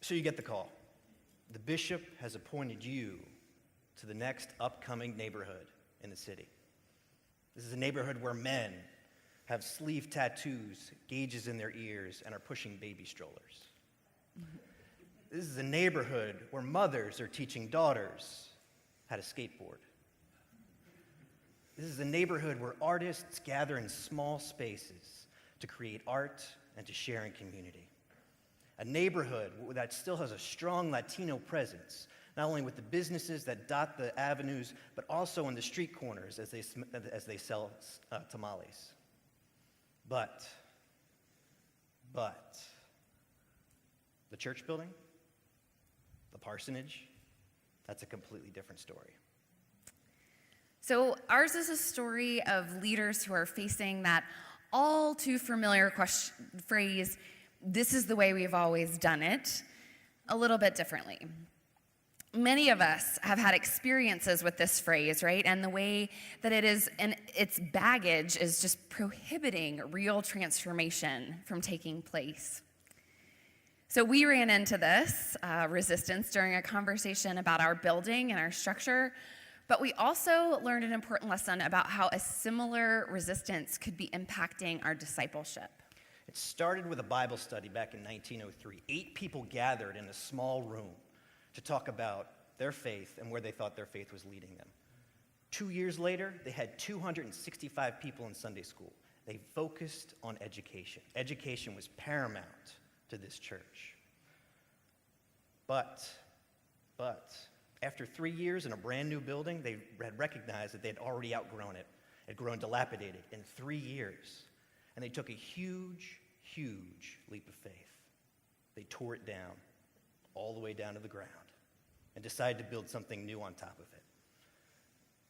So you get the call. The bishop has appointed you to the next upcoming neighborhood in the city. This is a neighborhood where men have sleeve tattoos, gauges in their ears, and are pushing baby strollers. This is a neighborhood where mothers are teaching daughters how to skateboard. This is a neighborhood where artists gather in small spaces to create art and to share in community. A neighborhood that still has a strong Latino presence, not only with the businesses that dot the avenues, but also in the street corners as they sell tamales. But, the church building, the parsonage, that's a completely different story. So ours is a story of leaders who are facing that all too familiar phrase, "This is the way we've always done it," a little bit differently. Many of us have had experiences with this phrase, right? And the way that it is, and its baggage is just prohibiting real transformation from taking place. So we ran into this resistance during a conversation about our building and our structure, but we also learned an important lesson about how a similar resistance could be impacting our discipleship. It started with a Bible study back in 1903. 8 people gathered in a small room to talk about their faith and where they thought their faith was leading them. 2 years later, they had 265 people in Sunday school. They focused on education. Education was paramount to this church. But, after 3 years in a brand new building, they had recognized that they had already outgrown it. It had grown dilapidated in 3 years. And they took a huge, huge leap of faith. They tore it down, all the way down to the ground, and decided to build something new on top of it.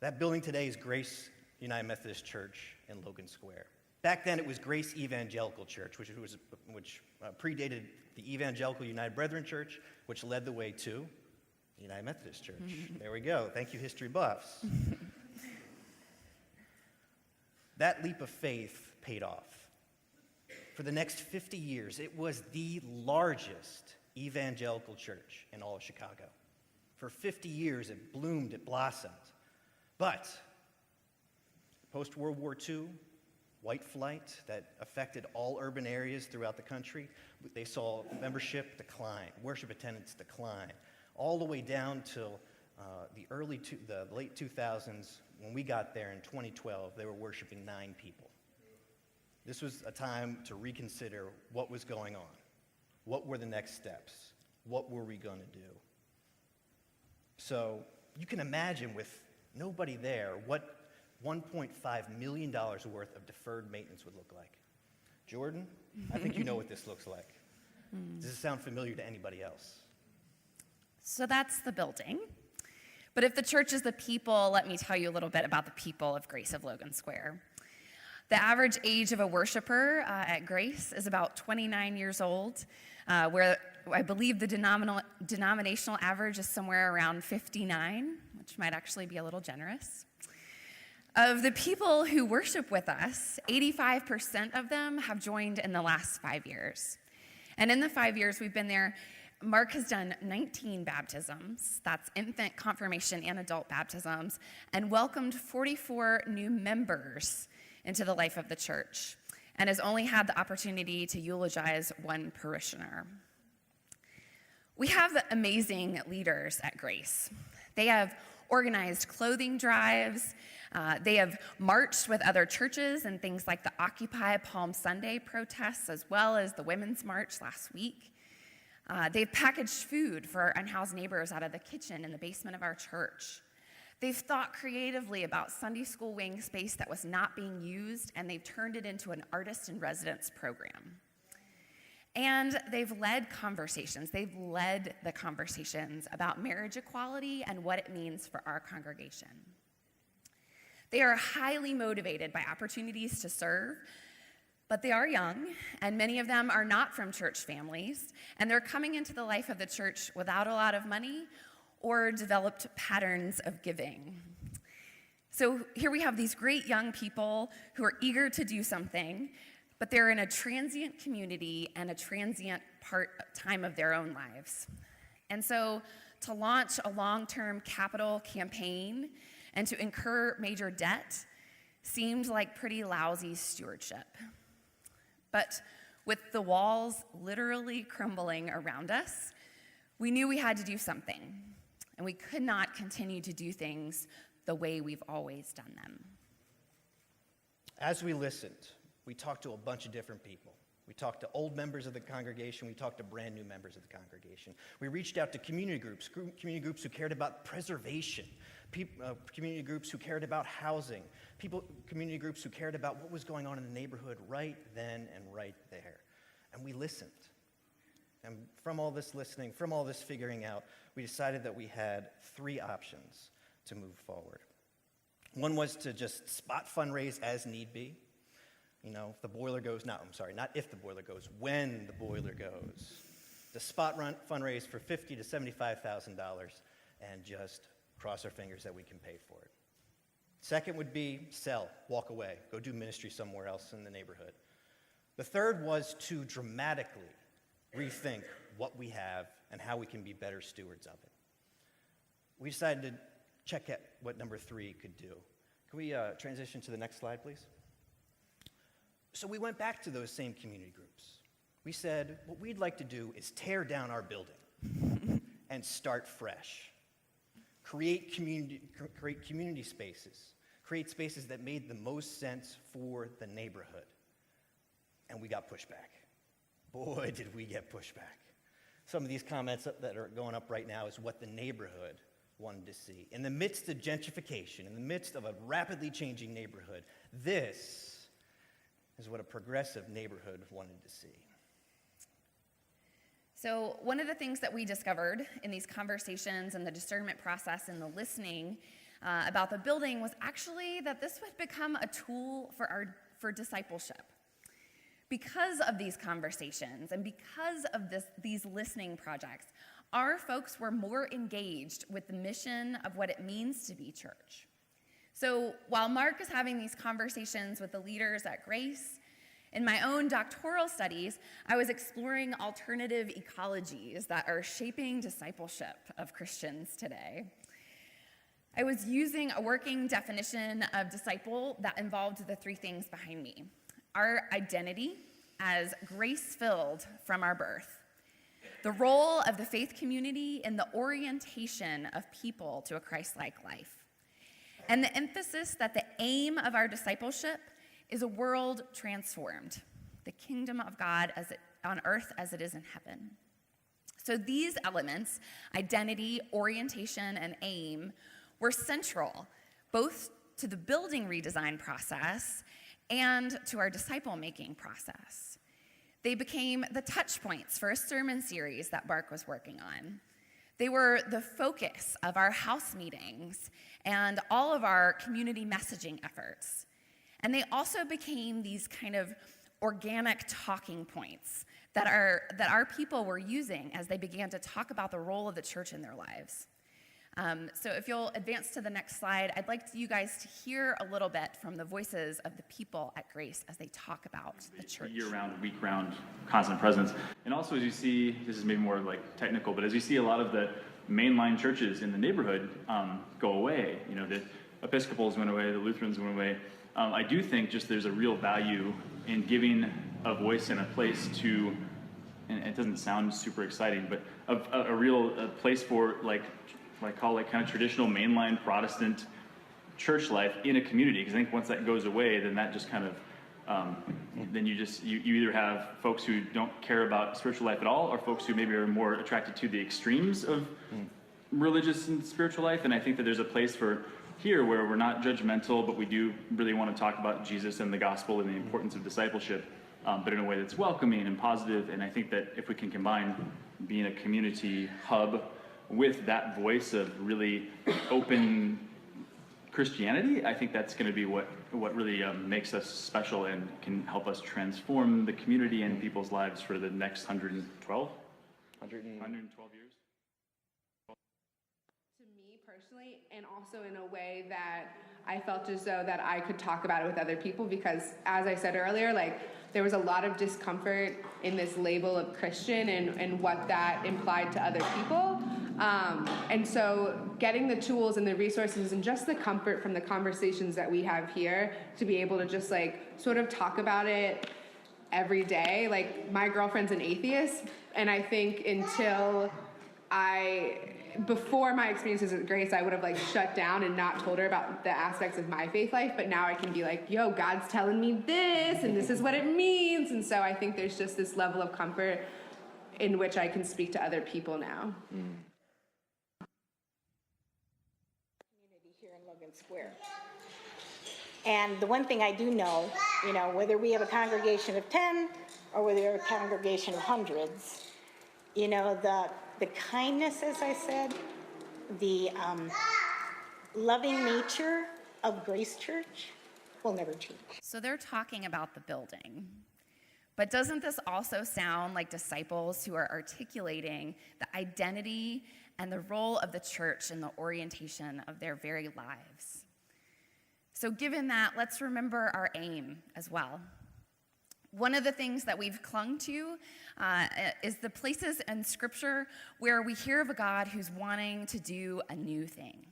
That building today is Grace United Methodist Church in Logan Square. Back then, it was Grace Evangelical Church, which predated the Evangelical United Brethren Church, which led the way to the United Methodist Church. There we go. Thank you, history buffs. That leap of faith paid off. For the next 50 years, it was the largest evangelical church in all of Chicago. For 50 years, it bloomed, it blossomed. But post-World War II, white flight that affected all urban areas throughout the country, they saw membership decline, worship attendance decline, all the way down till the late 2000s. When we got there in 2012, they were worshiping 9 people. This was a time to reconsider what was going on. What were the next steps? What were we going to do? So you can imagine, with nobody there, what $1.5 million worth of deferred maintenance would look like. Jordan, I think you know what this looks like. Does this sound familiar to anybody else? So that's the building. But if the church is the people, let me tell you a little bit about the people of Grace of Logan Square. The average age of a worshiper at Grace is about 29 years old, where I believe the denominational average is somewhere around 59, which might actually be a little generous. Of the people who worship with us, 85% of them have joined in the last 5 years. And in the 5 years we've been there, Mark has done 19 baptisms, that's infant, confirmation, and adult baptisms, and welcomed 44 new members into the life of the church, and has only had the opportunity to eulogize 1 parishioner. We have amazing leaders at Grace. They have organized clothing drives. They have marched with other churches in things like the Occupy Palm Sunday protests, as well as the Women's March last week. They've packaged food for our unhoused neighbors out of the kitchen in the basement of our church. They've thought creatively about Sunday school wing space that was not being used, and they've turned it into an artist in residence program. And they've led conversations. They've led the conversations about marriage equality and what it means for our congregation. They are highly motivated by opportunities to serve, but they are young, and many of them are not from church families, and they're coming into the life of the church without a lot of money or developed patterns of giving. So here we have these great young people who are eager to do something, but they're in a transient community and a transient time of their own lives. And so to launch a long-term capital campaign and to incur major debt seemed like pretty lousy stewardship. But with the walls literally crumbling around us, we knew we had to do something, and we could not continue to do things the way we've always done them. As we listened, we talked to a bunch of different people. We talked to old members of the congregation. We talked to brand new members of the congregation. We reached out to community groups who cared about preservation, community groups who cared about housing, community groups who cared about what was going on in the neighborhood right then and right there. And we listened. And from all this listening, from all this figuring out, we decided that we had 3 options to move forward. One was to just spot fundraise as need be. You know, if the boiler goes, not if the boiler goes, when the boiler goes. To spot fundraise for $50,000 to $75,000 and just cross our fingers that we can pay for it. Second would be sell, walk away, go do ministry somewhere else in the neighborhood. The third was to dramatically rethink what we have and how we can be better stewards of it. We decided to check out what number 3 could do. Can we transition to the next slide, please? So we went back to those same community groups. We said, what we'd like to do is tear down our building and start fresh. Create community spaces. Create spaces that made the most sense for the neighborhood. And we got pushback. Boy, did we get pushback. Some of these comments that are going up right now is what the neighborhood wanted to see. In the midst of gentrification, in the midst of a rapidly changing neighborhood, this is what a progressive neighborhood wanted to see. So one of the things that we discovered in these conversations and the discernment process and the listening about the building was actually that this would become a tool for discipleship. Because of these conversations and because of these listening projects, our folks were more engaged with the mission of what it means to be church. So while Mark is having these conversations with the leaders at Grace, in my own doctoral studies, I was exploring alternative ecologies that are shaping discipleship of Christians today. I was using a working definition of disciple that involved the 3 things behind me. Our identity as grace-filled from our birth, the role of the faith community in the orientation of people to a Christ-like life, and the emphasis that the aim of our discipleship is a world transformed, the kingdom of God on earth as it is in heaven. So these elements, identity, orientation, and aim, were central both to the building redesign process and to our disciple-making process. They became the touch points for a sermon series that Mark was working on. They were the focus of our house meetings and all of our community messaging efforts. And they also became these kind of organic talking points that our people were using as they began to talk about the role of the church in their lives. So if you'll advance to the next slide, I'd like you guys to hear a little bit from the voices of the people at Grace as they talk about the church. Year-round, week-round, constant presence. And also as you see, this is maybe more like technical, but as you see a lot of the mainline churches in the neighborhood go away, you know, the Episcopals went away, the Lutherans went away, I do think just there's a real value in giving a voice and a place to, and it doesn't sound super exciting, but a real place for like kind of traditional mainline Protestant church life in a community. Because I think once that goes away, then that just kind of, then you either have folks who don't care about spiritual life at all, or folks who maybe are more attracted to the extremes of religious and spiritual life. And I think that there's a place for here where we're not judgmental, but we do really want to talk about Jesus and the gospel and the importance of discipleship, but in a way that's welcoming and positive. And I think that if we can combine being a community hub with that voice of really open Christianity, I think that's going to be what really makes us special and can help us transform the community and people's lives for the next 112 years. To me personally, and also in a way that I felt as though that I could talk about it with other people, because as I said earlier, like there was a lot of discomfort in this label of Christian and what that implied to other people. And so getting the tools and the resources and just the comfort from the conversations that we have here to be able to just like sort of talk about it every day. Like my girlfriend's an atheist, and I think before my experiences at Grace, I would have like shut down and not told her about the aspects of my faith life, but now I can be like, yo, God's telling me this, and this is what it means. And so I think there's just this level of comfort in which I can speak to other people now. Community here in Logan Square. And the one thing I do know, whether we have a congregation of 10 or whether we have a congregation of hundreds, the kindness, as I said, the loving nature of Grace Church will never change. So they're talking about the building. But doesn't this also sound like disciples who are articulating the identity and the role of the church in the orientation of their very lives? So given that, let's remember our aim as well. One of the things that we've clung to is the places in Scripture where we hear of a God who's wanting to do a new thing.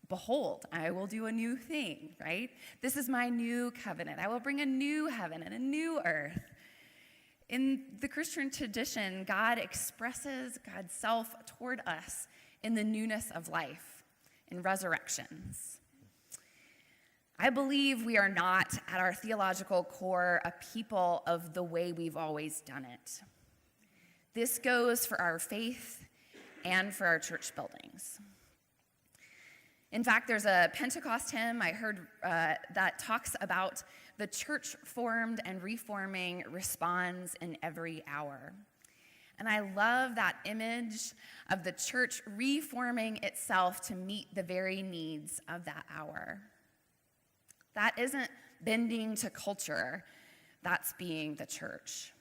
Behold, I will do a new thing, right? This is my new covenant. I will bring a new heaven and a new earth. In the Christian tradition, God expresses God's self toward us in the newness of life, in resurrections. I believe we are not, at our theological core, a people of the way we've always done it. This goes for our faith and for our church buildings. In fact, there's a Pentecost hymn I heard that talks about the church formed and reforming responds in every hour. And I love that image of the church reforming itself to meet the very needs of that hour. That isn't bending to culture, that's being the church.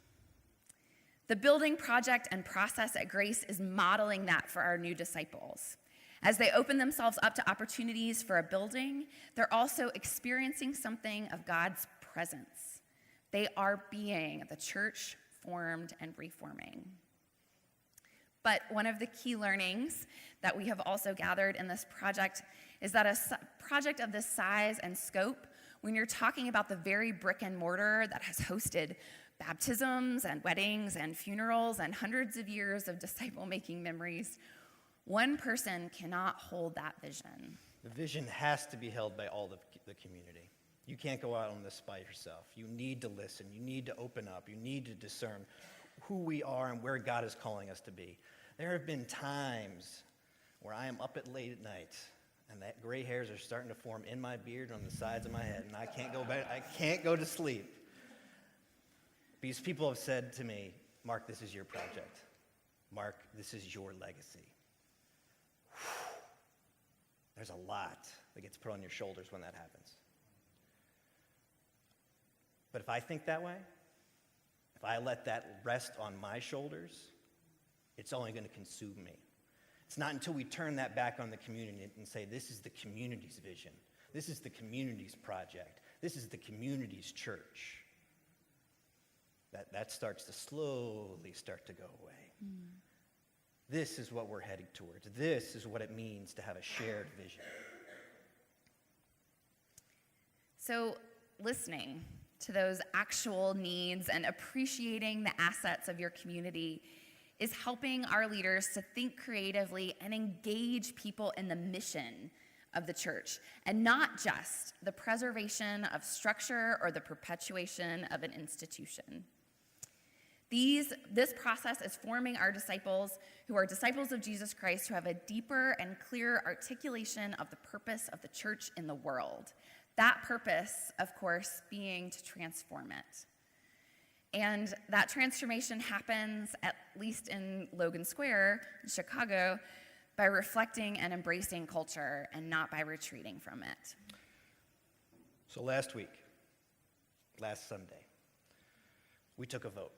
The building project and process at Grace is modeling that for our new disciples. As they open themselves up to opportunities for a building, they're also experiencing something of God's presence. They are being the church formed and reforming. But one of the key learnings that we have also gathered in this project is that a project of this size and scope, when you're talking about the very brick and mortar that has hosted baptisms and weddings and funerals and hundreds of years of disciple-making memories, one person cannot hold that vision. The vision has to be held by all the community. You can't go out on this by yourself. You need to listen. You need to open up. You need to discern who we are and where God is calling us to be. There have been times where I am up at late at night and that gray hairs are starting to form in my beard on the sides of my head, and I can't go to sleep. Because people have said to me, Mark, this is your project. Mark, this is your legacy. There's a lot that gets put on your shoulders when that happens. But if I think that way, if I let that rest on my shoulders, it's only going to consume me. It's not until we turn that back on the community and say, this is the community's vision. This is the community's project. This is the community's church. That starts to slowly start to go away. This is what we're heading towards. This is what it means to have a shared vision. So listening to those actual needs and appreciating the assets of your community is helping our leaders to think creatively and engage people in the mission of the church, and not just the preservation of structure or the perpetuation of an institution. This process is forming our disciples who are disciples of Jesus Christ, who have a deeper and clearer articulation of the purpose of the church in the world. That purpose, of course, being to transform it. And that transformation happens, at least in Logan Square, in Chicago, by reflecting and embracing culture and not by retreating from it. So last Sunday, we took a vote.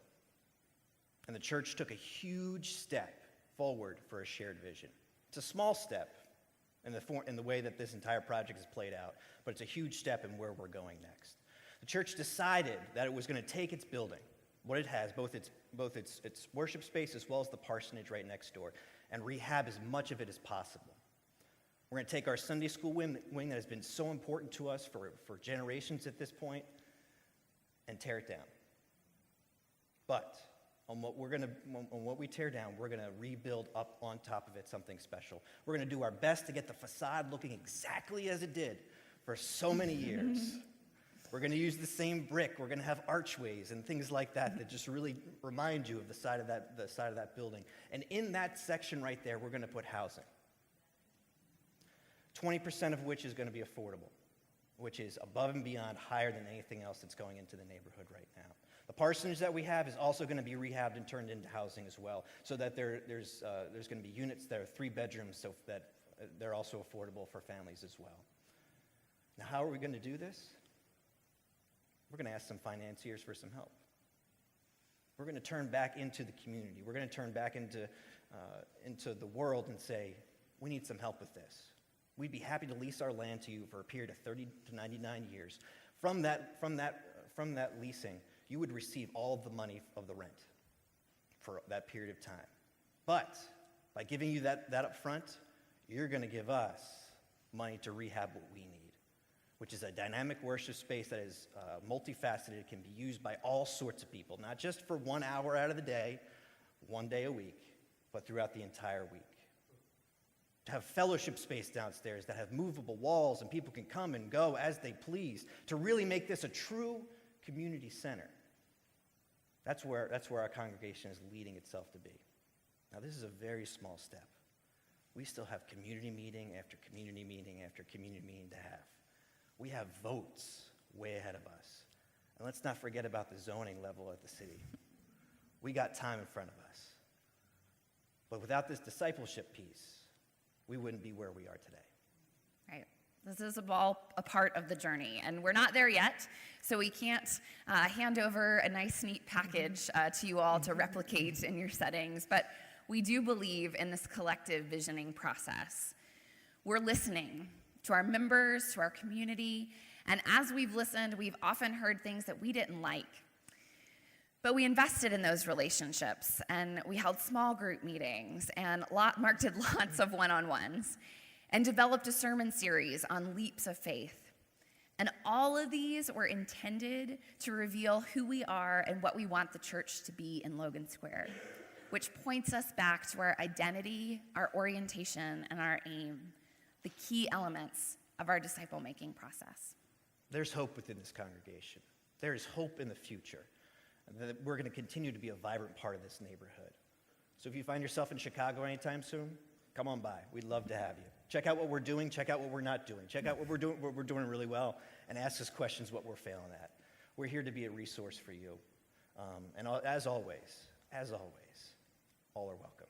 And the church took a huge step forward for a shared vision. It's a small step, in the way that this entire project is played out, but it's a huge step in where we're going next. The church decided that it was going to take its building, what it has, both its worship space as well as the parsonage right next door, and rehab as much of it as possible. We're going to take our Sunday school wing that has been so important to us for generations at this point and tear it down. But on what we tear down, we're going to rebuild up on top of it something special. We're going to do our best to get the facade looking exactly as it did for so many years. We're going to use the same brick. We're going to have archways and things like that just really remind you of the side of that building. And in that section right there, we're going to put housing. 20% of which is going to be affordable, which is above and beyond higher than anything else that's going into the neighborhood right now. The parsonage that we have is also going to be rehabbed and turned into housing as well, so that there's going to be units that are 3 bedrooms, so that they're also affordable for families as well. Now, how are we going to do this? We're going to ask some financiers for some help. We're going to turn back into the community. We're going to turn back into the world and say, we need some help with this. We'd be happy to lease our land to you for a period of 30 to 99 years. From that leasing, you would receive all of the money of the rent for that period of time. But by giving you that up front, you're going to give us money to rehab what we need, which is a dynamic worship space that is multifaceted. It can be used by all sorts of people, not just for 1 hour out of the day, 1 day a week, but throughout the entire week. To have fellowship space downstairs that have movable walls and people can come and go as they please, to really make this a true community center. That's where our congregation is leading itself to be. Now, this is a very small step. We still have community meeting after community meeting after community meeting to have. We have votes way ahead of us. And let's not forget about the zoning level at the city. We got time in front of us. But without this discipleship piece, we wouldn't be where we are today. Right. This is all a part of the journey, and we're not there yet, so we can't hand over a nice, neat package to you all to replicate in your settings, but we do believe in this collective visioning process. We're listening to our members, to our community, and as we've listened, we've often heard things that we didn't like. But we invested in those relationships, and we held small group meetings and did lots of one-on-ones, and developed a sermon series on leaps of faith. And all of these were intended to reveal who we are and what we want the church to be in Logan Square, which points us back to our identity, our orientation, and our aim, the key elements of our disciple-making process. There's hope within this congregation. There is hope in the future. And that we're going to continue to be a vibrant part of this neighborhood. So if you find yourself in Chicago anytime soon, come on by. We'd love to have you. Check out what we're doing. Check out what we're not doing. Check out what we're doing really well, and ask us questions what we're failing at. We're here to be a resource for you. And as always, all are welcome.